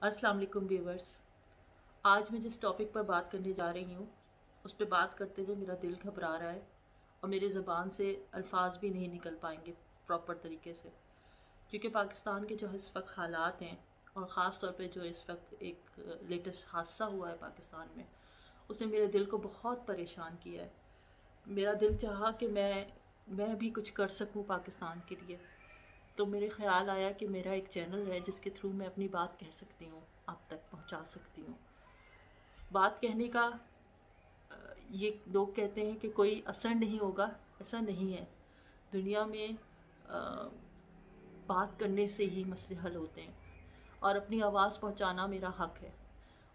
अस्सलाम वालेकुम व्यूवर्स। आज मैं जिस टॉपिक पर बात करने जा रही हूँ उस पर बात करते हुए मेरा दिल घबरा रहा है और मेरी ज़बान से अल्फाज भी नहीं निकल पाएंगे प्रॉपर तरीके से, क्योंकि पाकिस्तान के जो इस वक्त हालात हैं और ख़ास तौर पे जो इस वक्त एक लेटेस्ट हादसा हुआ है पाकिस्तान में, उसने मेरे दिल को बहुत परेशान किया है। मेरा दिल चाहा कि मैं भी कुछ कर सकूं पाकिस्तान के लिए। तो मेरे ख्याल आया कि मेरा एक चैनल है जिसके थ्रू मैं अपनी बात कह सकती हूँ, आप तक पहुँचा सकती हूँ। बात कहने का ये लोग कहते हैं कि कोई असर नहीं होगा, ऐसा नहीं है। दुनिया में बात करने से ही मसले हल होते हैं और अपनी आवाज़ पहुँचाना मेरा हक है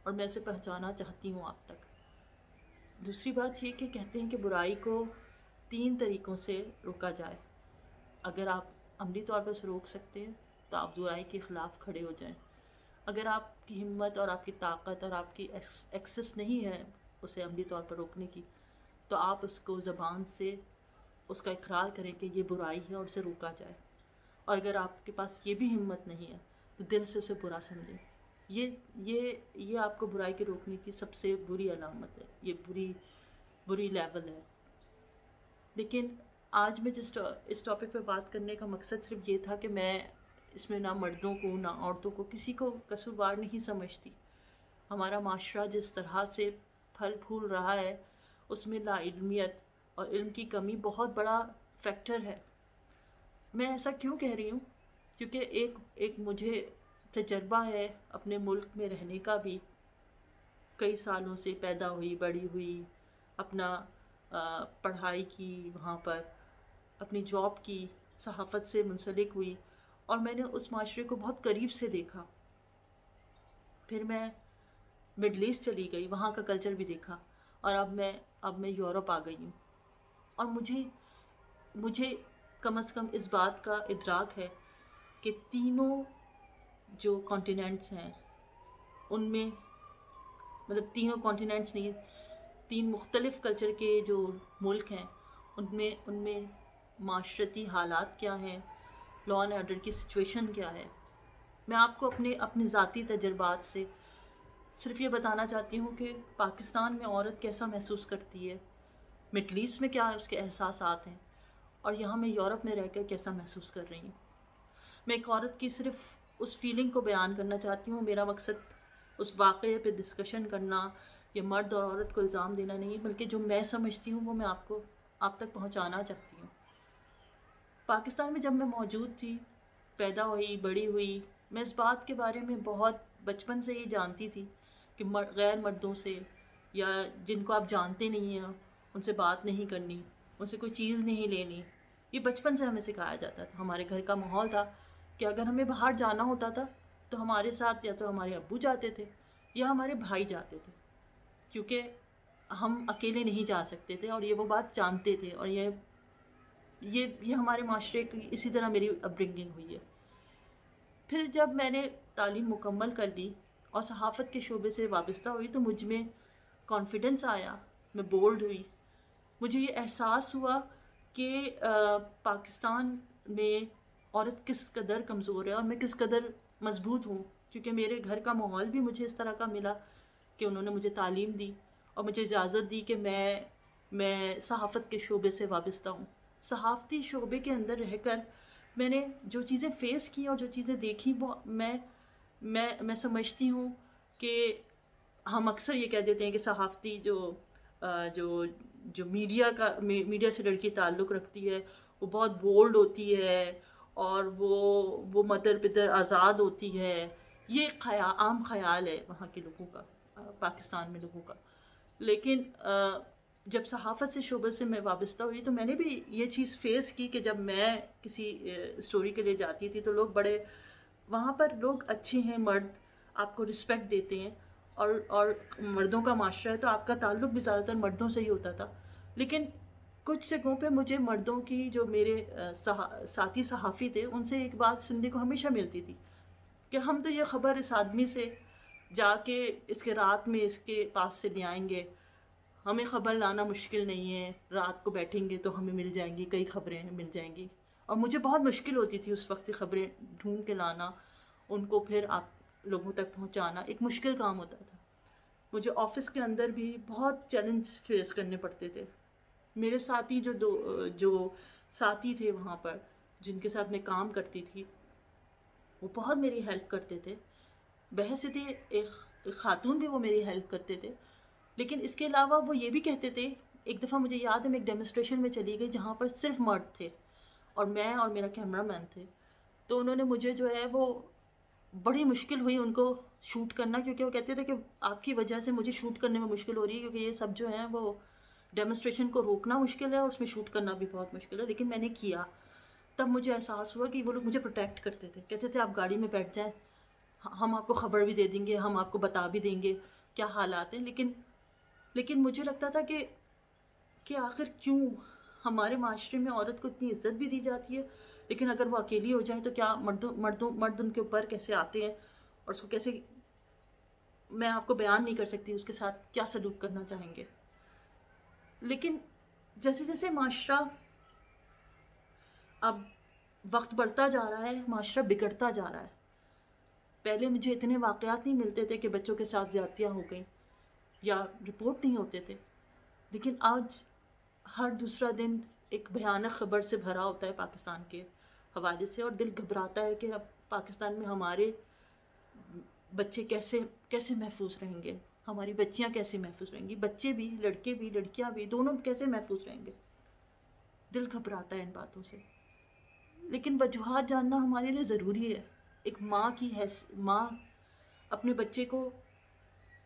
और मैं इसे पहुँचाना चाहती हूँ आप तक। दूसरी बात ये कि कहते हैं कि बुराई को 3 तरीक़ों से रोका जाए। अगर आप अमली तौर पर उसे रोक सकते हैं तो आप बुराई के ख़िलाफ़ खड़े हो जाएं। अगर आपकी हिम्मत और आपकी ताकत और आपकी एक्सेस नहीं है उसे अमली तौर पर रोकने की, तो आप उसको ज़बान से उसका इकरार करें कि ये बुराई है और उसे रोका जाए। और अगर आपके पास ये भी हिम्मत नहीं है तो दिल से उसे बुरा समझें। ये आपको बुराई के रोकने की सबसे बुरी अलामत है, ये बुरी लेवल है। लेकिन आज मैं इस टॉपिक पे बात करने का मकसद सिर्फ ये था कि मैं इसमें ना मर्दों को ना औरतों को किसी को कसूरवार नहीं समझती। हमारा माशरा जिस तरह से फल फूल रहा है उसमें लाइल्मियत और इल्म की कमी बहुत बड़ा फैक्टर है। मैं ऐसा क्यों कह रही हूँ? क्योंकि एक मुझे तजर्बा है अपने मुल्क में रहने का भी। कई सालों से पैदा हुई बड़ी हुई, अपना पढ़ाई की वहाँ पर, अपनी जॉब की, सहाफ़त से मुंसलिक हुई और मैंने उस माशरे को बहुत करीब से देखा। फिर मैं मिडल ईस्ट चली गई, वहाँ का कल्चर भी देखा और अब मैं यूरोप आ गई हूँ। और मुझे कम से कम इस बात का इदराक है कि तीनों जो कॉन्टिनेंट्स हैं उनमें, मतलब तीनों कॉन्टिनेंट्स नहीं, 3 मुख्तलिफ़ कल्चर के जो मुल्क हैं उनमें माशरती हालात क्या हैं, लॉ एंड ऑर्डर की सिचुएशन क्या है। मैं आपको अपने ज़ाती तजर्बात से सिर्फ ये बताना चाहती हूँ कि पाकिस्तान में औरत कैसा महसूस करती है, मिडल ईस्ट में क्या उसके एहसासात हैं और यहाँ मैं यूरोप में रहकर कैसा महसूस कर रही हूँ। मैं एक औरत की सिर्फ उस फीलिंग को बयान करना चाहती हूँ। मेरा मकसद उस वाक़ये पे डिस्कशन करना या मर्द और औरत को इल्ज़ाम देना नहीं, बल्कि जो मैं समझती हूँ वो मैं आप तक पहुँचाना चाहती हूँ। पाकिस्तान में जब मैं मौजूद थी, पैदा हुई बड़ी हुई, मैं इस बात के बारे में बहुत बचपन से ही जानती थी कि गैर मर्दों से या जिनको आप जानते नहीं हैं उनसे बात नहीं करनी, उनसे कोई चीज़ नहीं लेनी। ये बचपन से हमें सिखाया जाता था। हमारे घर का माहौल था कि अगर हमें बाहर जाना होता था तो हमारे साथ या तो हमारे अब्बू जाते थे या हमारे भाई जाते थे, क्योंकि हम अकेले नहीं जा सकते थे और ये वो बात जानते थे। और ये हमारे माशरे की इसी तरह मेरी अपब्रिंगिंग हुई है। फिर जब मैंने तालीम मुकम्मल कर ली और सहाफ़त के शोबे से वाबस्ता हुई तो मुझ में कॉन्फिडेंस आया, मैं बोल्ड हुई। मुझे ये एहसास हुआ कि पाकिस्तान में औरत किस कदर कमज़ोर है और मैं किस कदर मजबूत हूँ, क्योंकि मेरे घर का माहौल भी मुझे इस तरह का मिला कि उन्होंने मुझे तालीम दी और मुझे इजाज़त दी कि मैं सहाफ़त के शोबे से वाबस्ता हूँ। सहाफ़ती शोबे के अंदर रहकर मैंने जो चीज़ें फ़ेस की और जो चीज़ें देखी वो मैं समझती हूँ कि हम अक्सर ये कह देते हैं कि सहाफ़ती जो जो मीडिया से लड़की ताल्लुक़ रखती है वो बहुत बोल्ड होती है और वो मदर पिदर आज़ाद होती है। ये आम ख़याल है वहाँ के लोगों का, पाकिस्तान में लोगों का। लेकिन जब सहाफ़त से शोबे से मैं वाबस्ता हुई तो मैंने भी ये चीज़ फ़ेस की कि जब मैं किसी स्टोरी के लिए जाती थी तो वहाँ पर लोग अच्छे हैं, मर्द आपको रिस्पेक्ट देते हैं और मर्दों का माशरा है तो आपका ताल्लुक़ भी ज़्यादातर मर्दों से ही होता था। लेकिन कुछ जगहों पे मुझे मर्दों की, जो मेरे साथी सहाफ़ी थे, उनसे एक बात सुनने को हमेशा मिलती थी कि हम तो ये ख़बर इस आदमी से जाके इसके रात में इसके पास से ले आएंगे, हमें ख़बर लाना मुश्किल नहीं है, रात को बैठेंगे तो हमें मिल जाएंगी, कई ख़बरें मिल जाएंगी। और मुझे बहुत मुश्किल होती थी उस वक्त ख़बरें ढूंढ के लाना, उनको फिर आप लोगों तक पहुंचाना एक मुश्किल काम होता था। मुझे ऑफिस के अंदर भी बहुत चैलेंज फेस करने पड़ते थे। मेरे साथी जो साथी थे वहाँ पर, जिनके साथ मैं काम करती थी, वो बहुत मेरी हेल्प करते थे। बहसीती एक खातून भी वो मेरी हेल्प करते थे। लेकिन इसके अलावा वो ये भी कहते थे, एक दफ़ा मुझे याद है मैं एक डेमोस्ट्रेशन में चली गई जहाँ पर सिर्फ मर्द थे और मैं और मेरा कैमरामैन थे। तो उन्होंने मुझे जो है वो बड़ी मुश्किल हुई उनको शूट करना, क्योंकि वो कहते थे कि आपकी वजह से मुझे शूट करने में मुश्किल हो रही है, क्योंकि ये सब जो है वो डेमोस्ट्रेशन को रोकना मुश्किल है और उसमें शूट करना भी बहुत मुश्किल है। लेकिन मैंने किया। तब मुझे एहसास हुआ कि वो लोग मुझे प्रोटेक्ट करते थे, कहते थे आप गाड़ी में बैठ जाएं, हम आपको ख़बर भी दे देंगे, हम आपको बता भी देंगे क्या हालात हैं। लेकिन मुझे लगता था कि आखिर क्यों हमारे माशरे में औरत को इतनी इज्जत भी दी जाती है, लेकिन अगर वो अकेली हो जाए तो क्या मर्द उनके ऊपर कैसे आते हैं और उसको कैसे, मैं आपको बयान नहीं कर सकती उसके साथ क्या सलूक करना चाहेंगे। लेकिन जैसे जैसे माशरा, अब वक्त बढ़ता जा रहा है, माशरा बिगड़ता जा रहा है। पहले मुझे इतने वाक़यात नहीं मिलते थे कि बच्चों के साथ ज़्यादतियाँ हो गई या रिपोर्ट नहीं होते थे, लेकिन आज हर दूसरा दिन एक भयानक ख़बर से भरा होता है पाकिस्तान के हवाले से, और दिल घबराता है कि अब पाकिस्तान में हमारे बच्चे कैसे कैसे महफूज रहेंगे, हमारी बच्चियां कैसे महफूज रहेंगी, बच्चे भी, लड़के भी, लड़कियां भी, दोनों कैसे महफूज रहेंगे। दिल घबराता है इन बातों से। लेकिन वजूहात जानना हमारे लिए ज़रूरी है। एक माँ की है, माँ अपने बच्चे को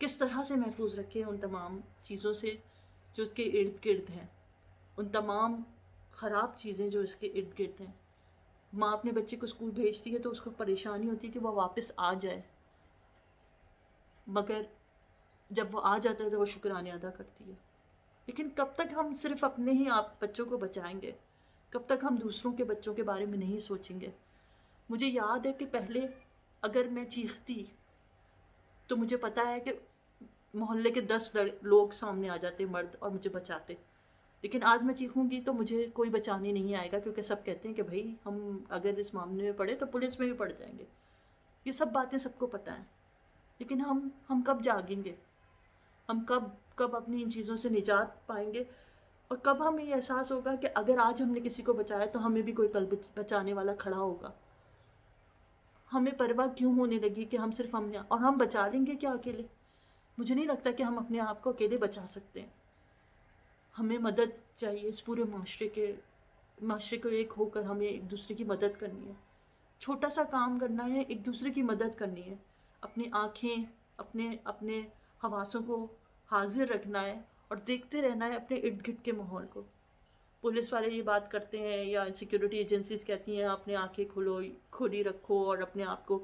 किस तरह से महफूज रखे उन तमाम चीज़ों से जो उसके इर्द गिर्द हैं, उन तमाम ख़राब चीज़ें जो इसके इर्द गिर्द हैं। माँ अपने बच्चे को स्कूल भेजती है तो उसको परेशानी होती है कि वह वापस आ जाए, मगर जब वो आ जाता है तो वो शुक्राने अदा करती है। लेकिन कब तक हम सिर्फ अपने ही आप बच्चों को बचाएंगे, कब तक हम दूसरों के बच्चों के बारे में नहीं सोचेंगे। मुझे याद है कि पहले अगर मैं चीखती तो मुझे पता है कि मोहल्ले के 10 लोग सामने आ जाते मर्द और मुझे बचाते। लेकिन आज मैं चीखूंगी तो मुझे कोई बचाने नहीं आएगा, क्योंकि सब कहते हैं कि भाई हम अगर इस मामले में पड़े तो पुलिस में भी पड़ जाएंगे। ये सब बातें सबको पता है, लेकिन हम कब जागेंगे, हम कब अपनी इन चीज़ों से निजात पाएंगे, और कब हमें ये एहसास होगा कि अगर आज हमने किसी को बचाया तो हमें भी कोई कल बचाने वाला खड़ा होगा। हमें परवाह क्यों होने लगी कि हम सिर्फ और हम बचा लेंगे क्या अकेले? मुझे नहीं लगता कि हम अपने आप को अकेले बचा सकते हैं। हमें मदद चाहिए, इस पूरे माशरे को एक होकर हमें एक दूसरे की मदद करनी है। छोटा सा काम करना है, एक दूसरे की मदद करनी है। अपनी आँखें, अपने हवासों को हाजिर रखना है और देखते रहना है अपने इर्द गिर्द के माहौल को। पुलिस वाले ये बात करते हैं या सिक्योरिटी एजेंसीज कहती हैं अपने आँखें खुली रखो और अपने आप को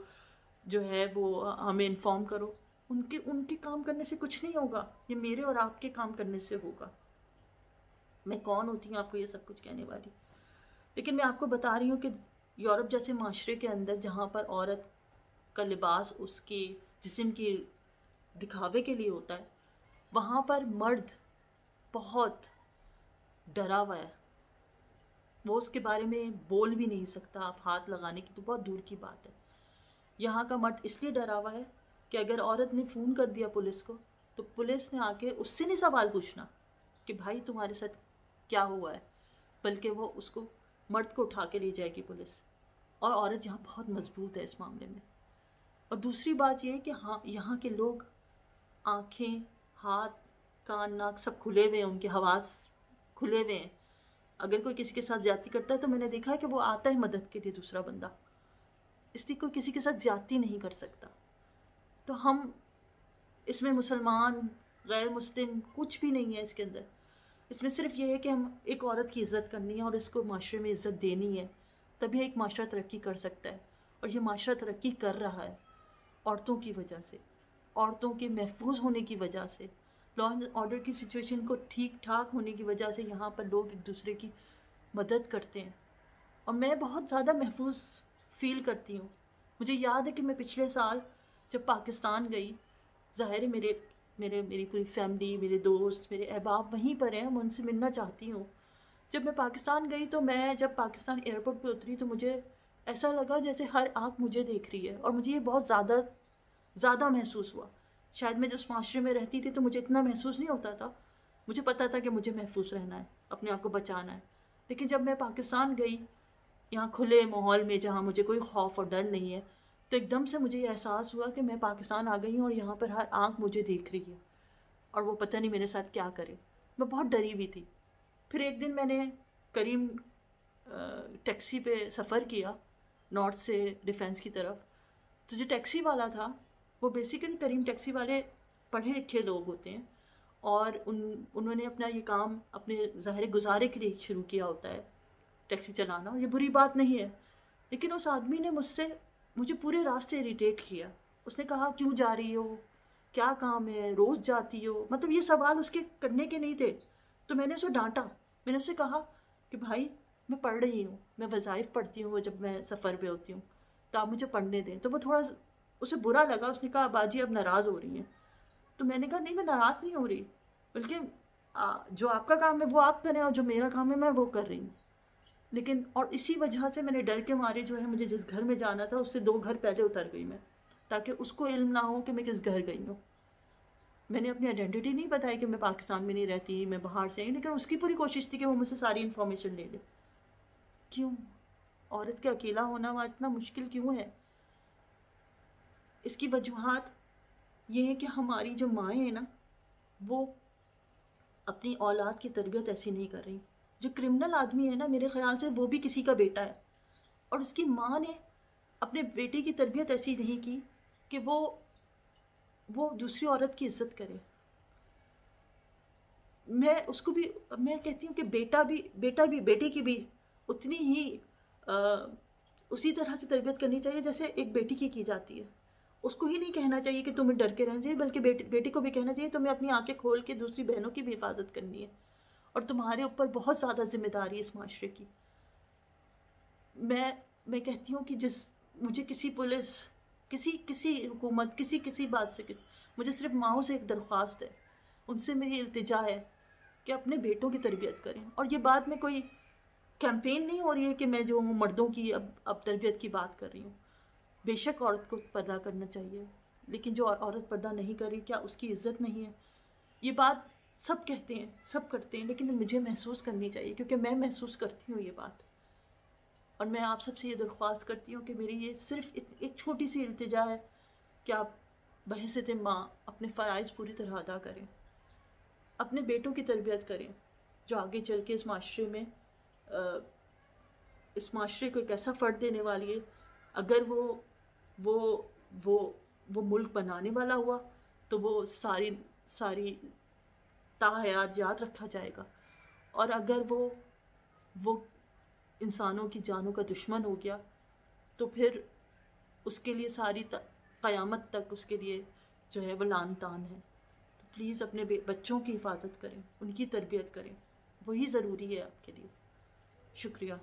जो है वो हमें इन्फॉर्म करो। उनके काम करने से कुछ नहीं होगा, ये मेरे और आपके काम करने से होगा। मैं कौन होती हूँ आपको ये सब कुछ कहने वाली? लेकिन मैं आपको बता रही हूँ कि यूरोप जैसे माशरे के अंदर, जहाँ पर औरत का लिबास उसके जिस्म की दिखावे के लिए होता है, वहाँ पर मर्द बहुत डरा हुआ है। वो उसके बारे में बोल भी नहीं सकता, आप हाथ लगाने की तो बहुत दूर की बात है। यहाँ का मर्द इसलिए डरा हुआ है कि अगर औरत ने फ़ोन कर दिया पुलिस को तो पुलिस ने आके उससे नहीं सवाल पूछना कि भाई तुम्हारे साथ क्या हुआ है, बल्कि वो उसको मर्द को उठा के ले जाएगी पुलिस। और औरत यहाँ बहुत मजबूत है इस मामले में। और दूसरी बात यह है कि हाँ, यहाँ के लोग आँखें, हाथ, कान, नाक सब खुले हुए हैं, उनके हवास खुले हुए हैं। अगर कोई किसी के साथ ज्यादती करता है तो मैंने देखा है कि वो आता है मदद के लिए दूसरा बंदा, इसलिए कोई किसी के साथ ज्यादती नहीं कर सकता। तो हम इसमें मुसलमान गैर मुस्लिम कुछ भी नहीं है इसके अंदर। इसमें सिर्फ ये है कि हम एक औरत की इज़्ज़त करनी है और इसको माशरे में इज़्ज़त देनी है, तभी एक माशरा तरक्की कर सकता है। और ये माशरा तरक्की कर रहा है औरतों की वजह से, औरतों के महफूज होने की वजह से, लॉ एंड ऑर्डर की सिचुएशन को ठीक ठाक होने की वजह से यहाँ पर लोग एक दूसरे की मदद करते हैं। और मैं बहुत ज़्यादा महफूज फील करती हूँ। मुझे याद है कि मैं पिछले साल जब पाकिस्तान गई, ज़ाहिर है मेरी पूरी फैमिली, मेरे दोस्त, मेरे अहबाब वहीं पर हैं, मैं उनसे मिलना चाहती हूँ। जब मैं पाकिस्तान गई तो मैं जब पाकिस्तान एयरपोर्ट पे उतरी तो मुझे ऐसा लगा जैसे हर आँख मुझे देख रही है, और मुझे ये बहुत ज़्यादा ज़्यादा महसूस हुआ। शायद मैं जिस माशरे में रहती थी तो मुझे इतना महसूस नहीं होता था। मुझे पता था कि मुझे महफूज रहना है, अपने आप को बचाना है। लेकिन जब मैं पाकिस्तान गई, यहाँ खुले माहौल में जहाँ मुझे कोई खौफ और डर नहीं है, तो एकदम से मुझे ये एहसास हुआ कि मैं पाकिस्तान आ गई हूँ और यहाँ पर हर आँख मुझे देख रही है और वो पता नहीं मेरे साथ क्या करे। मैं बहुत डरी हुई थी। फिर एक दिन मैंने करीम टैक्सी पे सफ़र किया नॉर्थ से डिफेंस की तरफ। तो जो टैक्सी वाला था वो बेसिकली करीम टैक्सी वाले पढ़े लिखे लोग होते हैं और उन्होंने अपना ये काम अपने ज़ाहिर गुजारे के लिए शुरू किया होता है टैक्सी चलाना। ये बुरी बात नहीं है, लेकिन उस आदमी ने मुझे पूरे रास्ते इरिटेट किया। उसने कहा क्यों जा रही हो, क्या काम है, रोज़ जाती हो, मतलब ये सवाल उसके करने के नहीं थे। तो मैंने उसे डांटा। मैंने उससे कहा कि भाई मैं पढ़ रही हूँ, मैं वज़ाइफ पढ़ती हूँ जब मैं सफ़र पे होती हूँ, तो आप मुझे पढ़ने दें। तो वो थोड़ा उसे बुरा लगा। उसने कहा बाजी अब नाराज़ हो रही हैं। तो मैंने कहा नहीं, मैं नाराज़ नहीं हो रही, बल्कि जो आपका काम है वो आप करें और जो मेरा काम है मैं वो कर रही हूँ। लेकिन और इसी वजह से मैंने डर के मारे जो है मुझे जिस घर में जाना था उससे 2 घर पहले उतर गई मैं, ताकि उसको इल्म ना हो कि मैं किस घर गई हूँ। मैंने अपनी आइडेंटिटी नहीं बताई कि मैं पाकिस्तान में नहीं रहती, मैं बाहर से आई, लेकिन उसकी पूरी कोशिश थी कि वो मुझसे सारी इन्फॉर्मेशन ले ले। क्यों औरत के अकेला होना वहाँ इतना मुश्किल क्यों है? इसकी वजूहात ये है कि हमारी जो माएँ हैं ना, वो अपनी औलाद की तरबियत ऐसी नहीं कर रही। जो क्रिमिनल आदमी है ना, मेरे ख्याल से वो भी किसी का बेटा है, और उसकी माँ ने अपने बेटे की तरबियत ऐसी नहीं की कि वो दूसरी औरत की इज्जत करे। मैं कहती हूँ कि बेटा भी बेटी की भी उतनी ही उसी तरह से तरबियत करनी चाहिए जैसे एक बेटी की जाती है। उसको ही नहीं कहना चाहिए कि तुम्हें डर के रहना चाहिए, बल्कि बेटी को भी कहना चाहिए तुम्हें अपनी आंखें खोल के दूसरी बहनों की भी हिफाजत करनी है, और तुम्हारे ऊपर बहुत ज़्यादा जिम्मेदारी है इस माशरे की। मैं कहती हूँ कि मुझे किसी पुलिस, किसी हुकूमत, किसी बात से मुझे सिर्फ माओ से एक दरख्वास्त है, उनसे मेरी इल्तिजा है कि अपने बेटों की तरबियत करें। और ये बात में कोई कैंपेन नहीं हो रही है कि मैं जो हूँ मर्दों की अब तरबियत की बात कर रही हूँ। बेशक औरत को पर्दा करना चाहिए, लेकिन जो औरत पर्दा नहीं कर रही, क्या उसकी इज्जत नहीं है? ये बात सब कहते हैं, सब करते हैं, लेकिन मुझे महसूस करनी चाहिए, क्योंकि मैं महसूस करती हूँ ये बात। और मैं आप सबसे ये दरख्वास्त करती हूँ कि मेरी ये सिर्फ एक छोटी सी इल्तिजा है कि आप बहैसियत माँ अपने फ़राइज़ पूरी तरह अदा करें, अपने बेटों की तरबियत करें, जो आगे चल के इस माशरे को एक ऐसा फ़र्द देने वाली है। अगर वो वो वो मुल्क बनाने वाला हुआ तो वो सारी ताहयात याद रखा जाएगा, और अगर वो इंसानों की जानों का दुश्मन हो गया तो फिर उसके लिए सारी क़यामत तक उसके लिए जो है वो लान तान है। तो प्लीज़ अपने बच्चों की हिफाजत करें, उनकी तरबियत करें, वही ज़रूरी है आपके लिए। शुक्रिया।